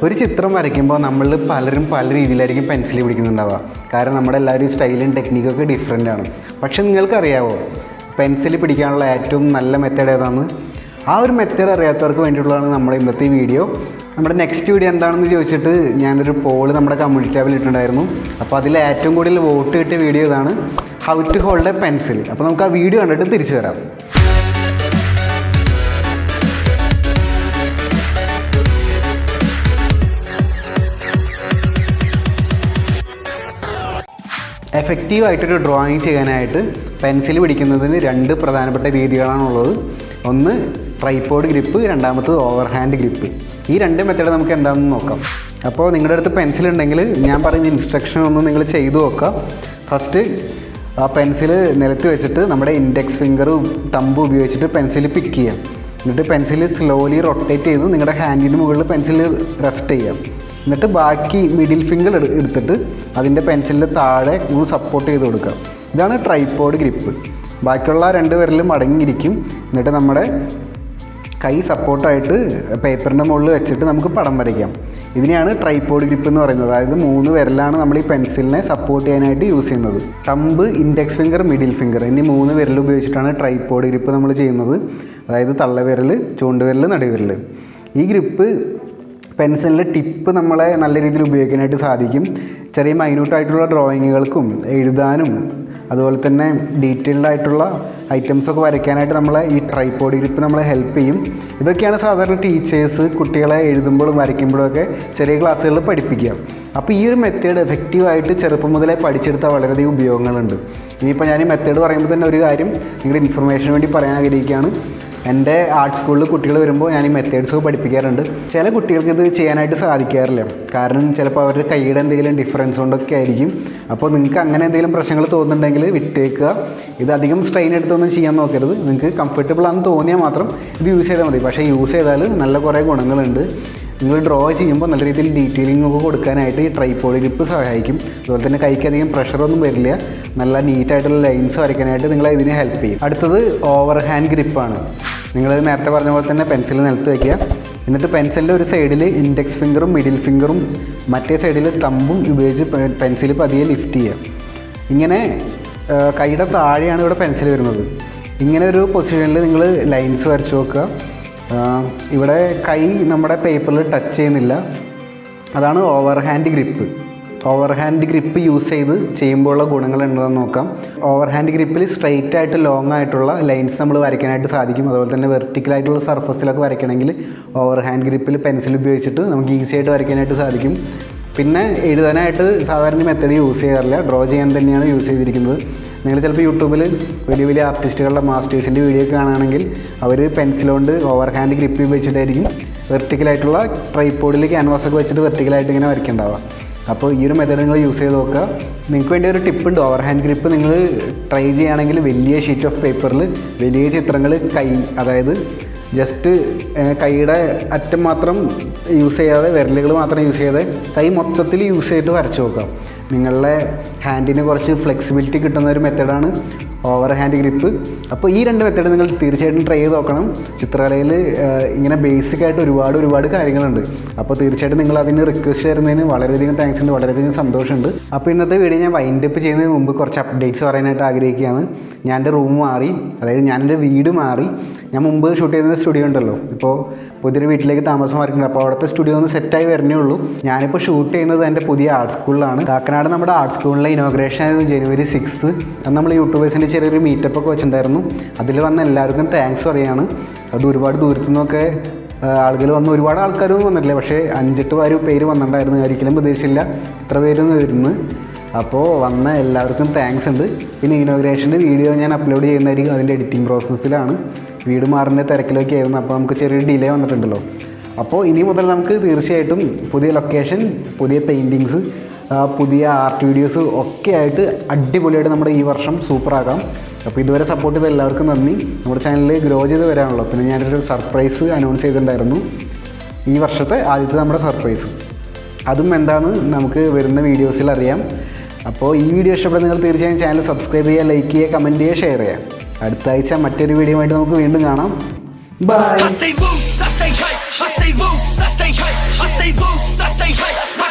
ഒരു ചിത്രം വരയ്ക്കുമ്പോൾ നമ്മൾ പലരും പല രീതിയിലായിരിക്കും പെൻസിൽ പിടിക്കുന്നുണ്ടാവുക. കാരണം നമ്മുടെ എല്ലാവരും സ്റ്റൈലും ടെക്നിക്കൊക്കെ ഡിഫറെൻ്റ് ആണ്. പക്ഷേ നിങ്ങൾക്കറിയാവോ പെൻസിൽ പിടിക്കാനുള്ള ഏറ്റവും നല്ല മെത്തേഡ് ഏതാണ്? ആ ഒരു മെത്തേഡ് അറിയാത്തവർക്ക് വേണ്ടിയിട്ടുള്ളതാണ് നമ്മുടെ ഇന്നത്തെ വീഡിയോ. നമ്മുടെ നെക്സ്റ്റ് വീഡിയോ എന്താണെന്ന് ചോദിച്ചിട്ട് ഞാനൊരു പോള് നമ്മുടെ കമ്മ്യൂണിറ്റി ടാബിൽ ഇട്ടിട്ടുണ്ടായിരുന്നു. അപ്പോൾ അതിൽ ഏറ്റവും കൂടുതൽ വോട്ട് കിട്ടിയ വീഡിയോ ഇതാണ്, how to hold a pencil. അപ്പോൾ നമുക്ക് ആ വീഡിയോ കണ്ടിട്ട് തിരിച്ചു വരാം. എഫക്റ്റീവായിട്ടൊരു ഡ്രോയിങ് ചെയ്യാനായിട്ട് പെൻസിൽ പിടിക്കുന്നതിന് രണ്ട് പ്രധാനപ്പെട്ട രീതികളാണുള്ളത്. ഒന്ന് ട്രൈപോഡ് ഗ്രിപ്പ്, രണ്ടാമത്തത് ഓവർ ഹാൻഡ് ഗ്രിപ്പ്. ഈ രണ്ട് മെത്തേഡ് നമുക്ക് എന്താണെന്ന് നോക്കാം. അപ്പോൾ നിങ്ങളുടെ അടുത്ത് പെൻസിൽ ഉണ്ടെങ്കിൽ ഞാൻ പറയുന്ന ഇൻസ്ട്രക്ഷൻ ഒന്ന് നിങ്ങൾ ചെയ്തു നോക്കാം. ഫസ്റ്റ് ആ പെൻസിൽ നിലത്ത് വെച്ചിട്ട് നമ്മുടെ ഇൻഡെക്സ് ഫിംഗറും തമ്പും ഉപയോഗിച്ചിട്ട് പെൻസിൽ പിക്ക് ചെയ്യാം. എന്നിട്ട് പെൻസിൽ സ്ലോലി റൊട്ടേറ്റ് ചെയ്ത് നിങ്ങളുടെ ഹാൻഡിന് മുകളിൽ പെൻസിൽ റെസ്റ്റ് ചെയ്യാം. എന്നിട്ട് ബാക്കി മിഡിൽ ഫിംഗർ എടുത്തിട്ട് അതിൻ്റെ പെൻസിലിൻ്റെ താഴെ ഒന്ന് സപ്പോർട്ട് ചെയ്ത് കൊടുക്കുക. ഇതാണ് ട്രൈപോഡ് ഗ്രിപ്പ്. ബാക്കിയുള്ള രണ്ട് വിരലും അടങ്ങിയിരിക്കും. എന്നിട്ട് നമ്മുടെ കൈ സപ്പോർട്ടായിട്ട് പേപ്പറിൻ്റെ മുകളിൽ വെച്ചിട്ട് നമുക്ക് പടം വരയ്ക്കാം. ഇതിനെയാണ് ട്രൈപോഡ് ഗ്രിപ്പ് എന്ന് പറയുന്നത്. അതായത് 3 വിരലാണ് നമ്മൾ ഈ പെൻസിലിനെ സപ്പോർട്ട് ചെയ്യാനായിട്ട് യൂസ് ചെയ്യുന്നത്. Thumb, index finger, middle finger എന്നീ 3 വിരൽ ഉപയോഗിച്ചിട്ടാണ് ട്രൈപോഡ് ഗ്രിപ്പ് നമ്മൾ ചെയ്യുന്നത്. അതായത് തള്ളവിരൽ, ചൂണ്ടുവിരൽ, നടുവിരൽ. ഈ ഗ്രിപ്പ് പെൻസിലിൻ്റെ ടിപ്പ് നമ്മളെ നല്ല രീതിയിൽ ഉപയോഗിക്കാനായിട്ട് സാധിക്കും. ചെറിയ മൈന്യൂട്ടായിട്ടുള്ള ഡ്രോയിങ്ങുകൾക്കും എഴുതാനും അതുപോലെ തന്നെ ഡീറ്റെയിൽഡ് ആയിട്ടുള്ള ഐറ്റംസൊക്കെ വരയ്ക്കാനായിട്ട് നമ്മളെ ഈ ട്രൈപോഡ് ഗ്രിപ്പ് നമ്മളെ ഹെൽപ്പ് ചെയ്യും. ഇതൊക്കെയാണ് സാധാരണ ടീച്ചേഴ്സ് കുട്ടികളെ എഴുതുമ്പോഴും വരയ്ക്കുമ്പോഴൊക്കെ ചെറിയ ക്ലാസ്സുകളിൽ പഠിപ്പിക്കുക. അപ്പോൾ ഈ ഒരു മെത്തേഡ് എഫക്റ്റീവായിട്ട് ചെറുപ്പം മുതലേ പഠിച്ചെടുത്താൽ വളരെയധികം ഉപയോഗങ്ങളുണ്ട്. ഇനിയിപ്പോൾ ഞാൻ ഈ മെത്തേഡ് പറയുമ്പോൾ തന്നെ ഒരു കാര്യം നിങ്ങളുടെ ഇൻഫർമേഷന് വേണ്ടി പറയാൻ ആഗ്രഹിക്കുകയാണ്. എൻ്റെ ആർട്ട് സ്കൂളിൽ കുട്ടികൾ വരുമ്പോൾ ഞാൻ ഈ മെത്തേഡ്സ് പഠിപ്പിക്കാറുണ്ട്. ചില കുട്ടികൾക്ക് ഇത് ചെയ്യാനായിട്ട് സാധിക്കാറില്ല. കാരണം ചിലപ്പോൾ അവരുടെ കൈയുടെ എന്തെങ്കിലും ഡിഫറൻസ് കൊണ്ടൊക്കെ ആയിരിക്കും. അപ്പോൾ നിങ്ങൾക്ക് അങ്ങനെ എന്തെങ്കിലും പ്രശ്നങ്ങൾ തോന്നുന്നുണ്ടെങ്കിൽ വിട്ടേക്കുക. ഇത് അധികം സ്ട്രെയിൻ എടുത്തൊന്നും ചെയ്യാൻ നോക്കരുത്. നിങ്ങൾക്ക് കംഫർട്ടബിൾ ആണെന്ന് തോന്നിയാൽ മാത്രം ഇത് യൂസ് ചെയ്താൽ മതി. പക്ഷേ യൂസ് ചെയ്താൽ നല്ല കുറേ ഗുണങ്ങളുണ്ട്. നിങ്ങൾ ഡ്രോ ചെയ്യുമ്പോൾ നല്ല രീതിയിൽ ഡീറ്റെയിലിംഗ് ഒക്കെ കൊടുക്കാനായിട്ട് ഈ ട്രൈപോഡ് ഗ്രിപ്പ് സഹായിക്കും. അതുപോലെ തന്നെ കൈക്ക് അധികം പ്രഷറൊന്നും വരില്ല. നല്ല നീറ്റായിട്ടുള്ള ലൈൻസ് വരയ്ക്കാനായിട്ട് നിങ്ങളെ ഇതിന് ഹെൽപ്പ് ചെയ്യും. അടുത്തത് ഓവർ ഹാൻഡ് ഗ്രിപ്പാണ്. നിങ്ങൾ നേരത്തെ പറഞ്ഞ പോലെ തന്നെ പെൻസിൽ നിലത്ത് വയ്ക്കുക. എന്നിട്ട് പെൻസിലിൻ്റെ ഒരു സൈഡിൽ ഇൻഡെക്സ് ഫിംഗറും മിഡിൽ ഫിംഗറും മറ്റേ സൈഡിൽ തമ്പും ഉപയോഗിച്ച് പെൻസിൽ പതിയെ ലിഫ്റ്റ് ചെയ്യുക. ഇങ്ങനെ കൈയുടെ താഴെയാണ് ഇവിടെ പെൻസിൽ വരുന്നത്. ഇങ്ങനെ ഒരു പൊസിഷനിൽ നിങ്ങൾ ലൈൻസ് വരച്ച് നോക്കുക. ഇവിടെ കൈ നമ്മുടെ പേപ്പറിൽ ടച്ച് ചെയ്യുന്നില്ല. അതാണ് over hand grip. Over hand grip use ചെയ്ത് ചെയ്യുമ്പോഴുള്ള ഗുണങ്ങൾ എന്താണെന്ന് നോക്കാം. ഓവർ ഹാൻഡ് ഗ്രിപ്പിൽ സ്ട്രെയിറ്റ് ആയിട്ട് ലോങ് ആയിട്ടുള്ള ലൈൻസ് നമ്മൾ വരയ്ക്കാനായിട്ട് സാധിക്കും. അതുപോലെ തന്നെ വെർട്ടിക്കലായിട്ടുള്ള സർഫസിലൊക്കെ വരയ്ക്കണമെങ്കിൽ ഓവർ ഹാൻഡ് ഗ്രിപ്പിൽ പെൻസിൽ ഉപയോഗിച്ചിട്ട് നമുക്ക് ഈസി ആയിട്ട് വരയ്ക്കാനായിട്ട് സാധിക്കും. പിന്നെ എഴുതാനായിട്ട് സാധാരണ മെത്തേഡ് യൂസ് ചെയ്യാറില്ല, ഡ്രോ ചെയ്യാൻ തന്നെയാണ് യൂസ് ചെയ്തിരിക്കുന്നത്. നിങ്ങൾ ചിലപ്പോൾ യൂട്യൂബിൽ വലിയ വലിയ ആർട്ടിസ്റ്റുകളുടെ മാസ്റ്റേഴ്സിൻ്റെ വീഡിയോ ഒക്കെ കാണുകയാണെങ്കിൽ അവർ പെൻസിലുകൊണ്ട് ഓവർ ഹാൻഡ് ഗ്രിപ്പ് ഉപയോഗിച്ചിട്ടായിരിക്കും വെർട്ടിക്കലായിട്ടുള്ള ട്രൈപോഡിൽ ക്യാൻവാസൊക്കെ വെച്ചിട്ട് വെർട്ടിക്കലായിട്ട് ഇങ്ങനെ വരയ്ക്കുന്നുണ്ടാവുക. അപ്പോൾ ഈ ഒരു മെത്തേഡ് നിങ്ങൾ യൂസ് ചെയ്ത് നോക്കുക. നിങ്ങൾക്ക് വേണ്ടി ഒരു ടിപ്പുണ്ട്. ഓവർ ഹാൻഡ് ഗ്രിപ്പ് നിങ്ങൾ ട്രൈ ചെയ്യുകയാണെങ്കിൽ വലിയ ഷീറ്റ് ഓഫ് പേപ്പറിൽ വലിയ ചിത്രങ്ങൾ അതായത് ജസ്റ്റ് കൈയുടെ അറ്റം മാത്രം യൂസ് ചെയ്യാതെ വിരലുകൾ മാത്രം യൂസ് ചെയ്യാതെ കൈ മൊത്തത്തിൽ യൂസ് ചെയ്തിട്ട് വരച്ച് നോക്കാം. നിങ്ങളുടെ ഹാൻഡിന് കുറച്ച് ഫ്ലെക്സിബിലിറ്റി കിട്ടുന്ന ഒരു മെത്തേഡാണ് ഓവർ ഹാൻഡ് ഗ്രിപ്പ്. അപ്പോൾ ഈ രണ്ട് മെത്തേഡ് നിങ്ങൾ തീർച്ചയായിട്ടും ട്രൈ ചെയ്ത് നോക്കണം. ചിത്രകലയിൽ ഇങ്ങനെ ബേസിക്കായിട്ട് ഒരുപാട് കാര്യങ്ങളുണ്ട്. അപ്പോൾ തീർച്ചയായിട്ടും നിങ്ങൾ അതിന് റിക്വസ്റ്റ് തരുന്നതിന് വളരെയധികം താങ്ക്സ് ഉണ്ട്, വളരെയധികം സന്തോഷമുണ്ട്. അപ്പോൾ ഇന്നത്തെ വീഡിയോ ഞാൻ വൈൻഡ് അപ്പ് ചെയ്യുന്നതിന് മുമ്പ് കുറച്ച് അപ്ഡേറ്റ്സ് പറയാനായിട്ട് ആഗ്രഹിക്കുകയാണ്. ഞാൻ എൻ്റെ റൂം മാറി, അതായത് ഞാൻ എൻ്റെ വീട് മാറി. ഞാൻ മുമ്പ് ഷൂട്ട് ചെയ്യുന്ന സ്റ്റുഡിയോ ഉണ്ടല്ലോ, ഇപ്പോൾ പുതിയൊരു വീട്ടിലേക്ക് താമസം മാറിയിട്ടുണ്ട്. അപ്പോൾ അവിടുത്തെ സ്റ്റുഡിയോ ഒന്ന് സെറ്റായി വരണേ ഉള്ളൂ. ഞാനിപ്പോൾ ഷൂട്ട് ചെയ്യുന്നത് എൻ്റെ പുതിയ ആർട്ട് സ്കൂളിലാണ്. കാക്കനാട് നമ്മുടെ ആർട്ട് സ്കൂളിലെ ഇനോഗ്രേഷൻ ആയിരുന്നു January 6. അത് നമ്മൾ യൂട്യൂബേഴ്സിൻ്റെ ചെറിയൊരു മീറ്റപ്പൊക്കെ വെച്ചിട്ടുണ്ടായിരുന്നു. അതിൽ വന്ന എല്ലാവർക്കും താങ്ക്സ് പറയുകയാണ്. അത് ഒരുപാട് ദൂരത്തു നിന്നൊക്കെ ആളുകൾ വന്ന്, ഒരുപാട് ആൾക്കാരൊന്നും വന്നിട്ടില്ല, പക്ഷേ 5-8 പേര് വന്നിട്ടുണ്ടായിരുന്നു. ഒരിക്കലും പ്രതീക്ഷിച്ചില്ല ഇത്ര പേരൊന്നും വരുന്നു. അപ്പോൾ വന്ന എല്ലാവർക്കും താങ്ക്സ് ഉണ്ട്. പിന്നെ ഇനോഗ്രേഷൻ്റെ വീഡിയോ ഞാൻ അപ്ലോഡ് ചെയ്യുന്നതായിരിക്കും. അതിൻ്റെ എഡിറ്റിംഗ് പ്രോസസ്സിലാണ്. വീട് മാറുന്ന തിരക്കിലൊക്കെ ആയിരുന്നു. അപ്പോൾ നമുക്ക് ചെറിയൊരു ഡിലേ വന്നിട്ടുണ്ടല്ലോ. അപ്പോൾ ഇനി മുതൽ നമുക്ക് തീർച്ചയായിട്ടും പുതിയ ലൊക്കേഷൻ, പുതിയ പെയിൻറ്റിങ്സ്, പുതിയ ആർട്ട് വീഡിയോസ് ഒക്കെ ആയിട്ട് അടിപൊളിയായിട്ട് നമ്മുടെ ഈ വർഷം സൂപ്പറാക്കാം. അപ്പോൾ ഇതുവരെ സപ്പോർട്ട് ചെയ്ത എല്ലാവർക്കും നന്ദി. നമ്മുടെ ചാനലിൽ ഗ്രോ ചെയ്ത് വരാനുള്ളൂ. പിന്നെ ഞാനൊരു സർപ്രൈസ് അനൗൺസ് ചെയ്തിട്ടുണ്ടായിരുന്നു, ഈ വർഷത്തെ ആദ്യത്തെ നമ്മുടെ സർപ്രൈസ്. അതും എന്താണെന്ന് നമുക്ക് വരുന്ന വീഡിയോസിൽ അറിയാം. അപ്പോൾ ഈ വീഡിയോ ഇഷ്ടപ്പെടുന്ന നിങ്ങൾ തീർച്ചയായും ചാനൽ സബ്സ്ക്രൈബ് ചെയ്യുക, ലൈക്ക് ചെയ്യുക, കമൻറ്റ് ചെയ്യുക, ഷെയർ ചെയ്യുക. അടുത്ത ആഴ്ച മറ്റൊരു വീഡിയോ ആയിട്ട് നമുക്ക് വീണ്ടും കാണാം. ബൈ. right.